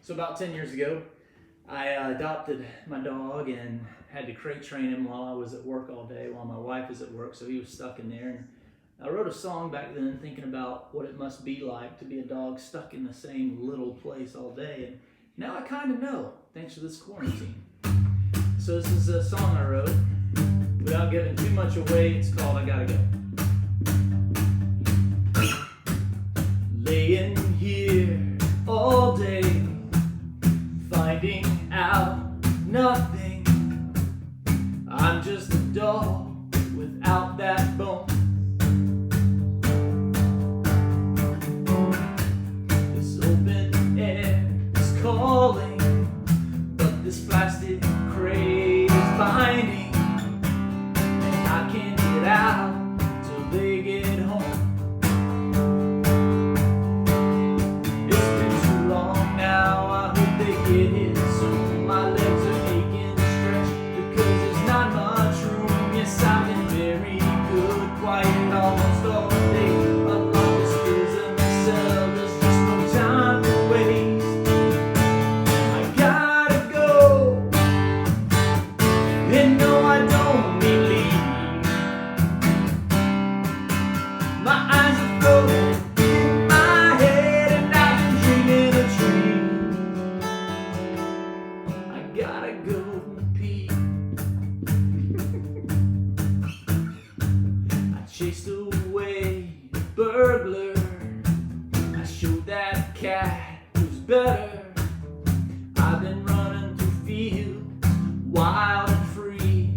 So about 10 years ago, I adopted my dog and had to crate train him while I was at work all day while my wife was at work, so he was stuck in there. And I wrote a song back then thinking about what it must be like to be a dog stuck in the same little place all day. And now I kind of know, thanks to this quarantine. So this is a song I wrote. Without giving too much away, it's called I Gotta Go. Laying here all day, finding out nothing. I'm just a dog without that bone. This open air is calling, but this plastic crate is binding, and I can't get out till they get home. Gotta go pee. I chased away the burglar. I showed that cat who's better. I've been running through fields, wild and free.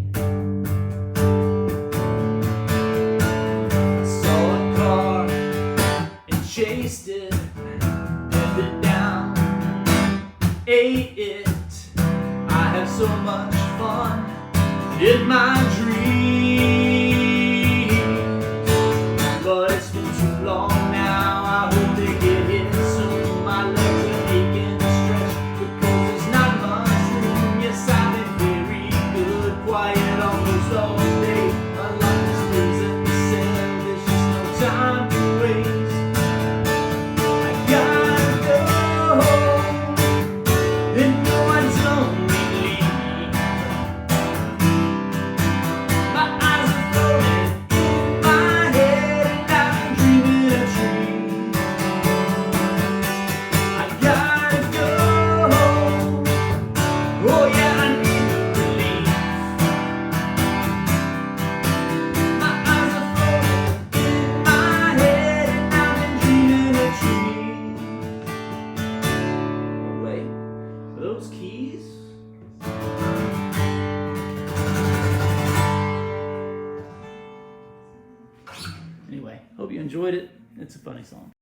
I saw a car and chased it, pinned it down, ate it. I have so much fun in my dreams, but it's been too long now. I hope they get here soon. My legs are aching to stretch because there's not much room. Yes, I've been very good, quiet almost all day. Unlike this prison cell, there's just no time to waste. I gotta go, and no, I don't. Those keys? Anyway, hope you enjoyed it. It's a funny song.